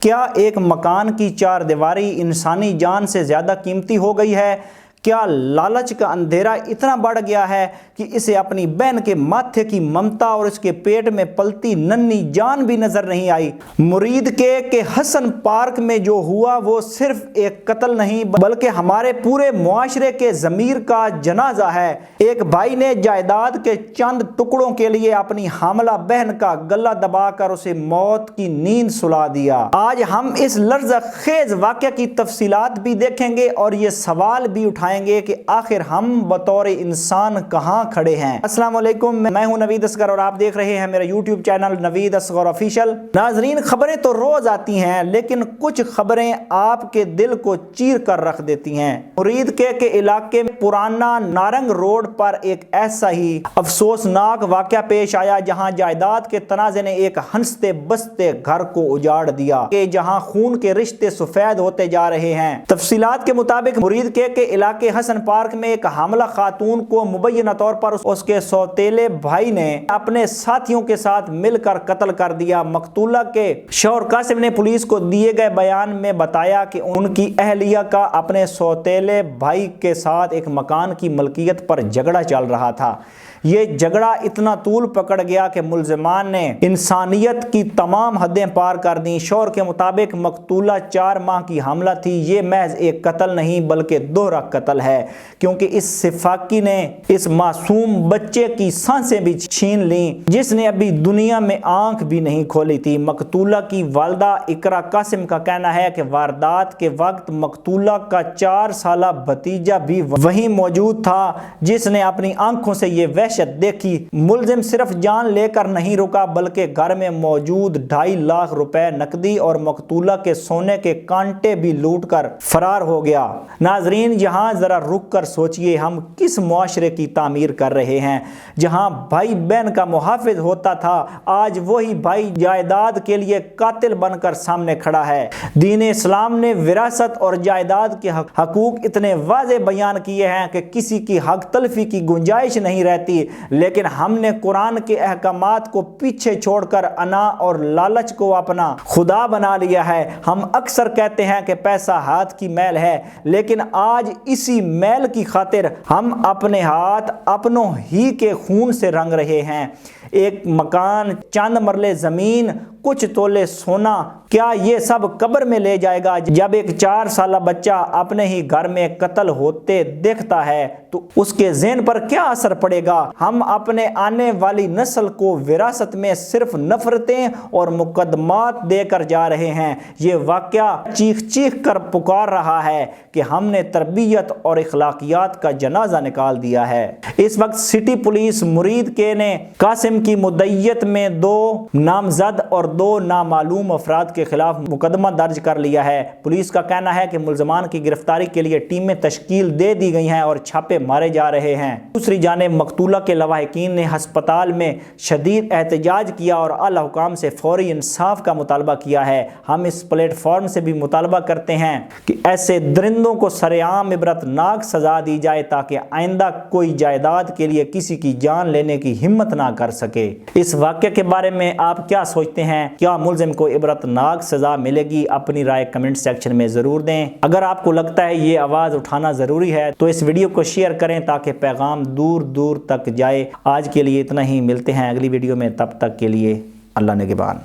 کیا ایک مکان کی چار دیواری انسانی جان سے زیادہ قیمتی ہو گئی ہے؟ کیا لالچ کا اندھیرا اتنا بڑھ گیا ہے کہ اسے اپنی بہن کے ماتھے کی ممتا اور اس کے پیٹ میں پلتی ننھی جان بھی نظر نہیں آئی؟ مرید کے حسن پارک میں جو ہوا وہ صرف ایک قتل نہیں بلکہ ہمارے پورے معاشرے کے ضمیر کا جنازہ ہے۔ ایک بھائی نے جائیداد کے چند ٹکڑوں کے لیے اپنی حاملہ بہن کا گلا دبا کر اسے موت کی نیند سلا دیا۔ آج ہم اس لرزہ خیز واقعہ کی تفصیلات بھی دیکھیں گے اور یہ سوال بھی اٹھائیں گے کہ آخر ہم بطور انسان کہاں کھڑے ہیں۔ السلام علیکم، میں ہوں نوید اصغر اور آپ دیکھ رہے ہیں میرا یوٹیوب چینل نوید اصغر آفیشل۔ ناظرین، خبریں تو روز آتی ہیں لیکن کچھ خبریں آپ کے دل کو چیر کر رکھ دیتی ہیں۔ مرید کے علاقے میں پرانا نارنگ روڈ پر ایک ایسا ہی افسوسناک واقعہ پیش آیا جہاں جائیداد کے تنازع نے ایک ہنستے بستے گھر کو اجاڑ دیا کہ جہاں خون کے رشتے سفید ہوتے جا رہے ہیں۔ تفصیلات کے مطابق مرید کے علاقے حسن پارک میں ایک حاملہ خاتون کو مبینہ طور پر اس کے سوتیلے بھائی نے اپنے ساتھیوں کے ساتھ مل کر قتل کر دیا۔ مقتولہ کے شوہر قاسم نے پولیس کو دیے گئے بیان میں بتایا کہ ان کی اہلیہ کا اپنے سوتیلے بھائی کے ساتھ ایک مکان کی ملکیت پر جھگڑا چل رہا تھا۔ یہ جھگڑا اتنا طول پکڑ گیا کہ ملزمان نے انسانیت کی تمام حدیں پار کر دیں۔ شوہر کے مطابق مقتولہ 4 ماہ کی حاملہ تھی۔ یہ محض ایک قتل نہیں بلکہ دوہرا قتل ہے کیونکہ اس سفاکی نے اس معصوم بچے کی سانسیں بھی چھین لیں جس نے ابھی دنیا میں آنکھ بھی نہیں کھولی تھی۔ مقتولہ کی والدہ اقرا قاسم کا کہنا ہے کہ واردات کے وقت مقتولہ کا 4 سالہ بھتیجا بھی وہیں موجود تھا جس نے اپنی آنکھوں سے یہ وحشت دیکھی۔ ملزم صرف جان لے کر نہیں رکا بلکہ گھر میں موجود 2.5 لاکھ روپے نقدی اور مقتولہ کے سونے کے کانٹے بھی لوٹ کر فرار ہو گیا۔ ناظرین، یہاں ذرا رک کر سوچئے ہم کس معاشرے کی تعمیر کر رہے ہیں جہاں بھائی بہن کا محافظ ہوتا تھا، آج وہی بھائی جائیداد کے لیے قاتل بن کر سامنے کھڑا ہے۔ دین اسلام نے وراثت اور جائیداد کے حقوق اتنے واضح بیان کیے ہیں کہ کسی کی حق تلفی کی گنجائش نہیں رہتی، لیکن ہم نے قرآن کے احکامات کو پیچھے چھوڑ کر انا اور لالچ کو اپنا خدا بنا لیا ہے۔ ہم اکثر کہتے ہیں کہ پیسہ ہاتھ کی میل ہے، لیکن آج اسی میل کی خاطر ہم اپنے ہاتھ اپنوں ہی کے خون سے رنگ رہے ہیں۔ ایک مکان، چند مرلے زمین، کچھ تولے سونا، کیا یہ سب قبر میں لے جائے گا؟ جب ایک 4 سالہ بچہ اپنے ہی گھر میں قتل ہوتے دیکھتا ہے تو اس کے ذہن پر کیا اثر پڑے گا؟ ہم اپنے آنے والی نسل کو وراثت میں صرف نفرتیں اور مقدمات دے کر جا رہے ہیں۔ یہ واقعہ چیخ چیخ کر پکار رہا ہے کہ ہم نے تربیت اور اخلاقیات کا جنازہ نکال دیا ہے۔ اس وقت سٹی پولیس مرید کے نے قاسم کی مدعیت میں 2 نامزد اور 2 نامعلوم افراد کے خلاف مقدمہ درج کر لیا ہے۔ پولیس کا کہنا ہے کہ ملزمان کی گرفتاری کے لیے ٹیمیں تشکیل دے دی گئی ہیں اور چھاپے مارے جا رہے ہیں۔ دوسری جانب مقتولہ کے لواحقین نے ہسپتال میں شدید احتجاج کیا اور اعلیٰ حکام سے فوری انصاف کا مطالبہ کیا ہے۔ ہم اس پلیٹ فارم سے بھی مطالبہ کرتے ہیں کہ ایسے درندوں کو سرعام عبرتناک سزا دی جائے تاکہ آئندہ کوئی جائیداد کے لیے کسی کی جان لینے کی ہمت نہ کر سکے۔ اس واقعے کے بارے میں آپ کیا سوچتے ہیں؟ کیا ملزم کو عبرتناک سزا ملے گی؟ اپنی رائے کمنٹ سیکشن میں ضرور دیں۔ اگر آپ کو لگتا ہے یہ آواز اٹھانا ضروری ہے تو اس ویڈیو کو شیئر کریں تاکہ پیغام دور دور تک جائے۔ آج کے لیے اتنا ہی، ملتے ہیں اگلی ویڈیو میں، تب تک کے لیے اللہ نگہبان۔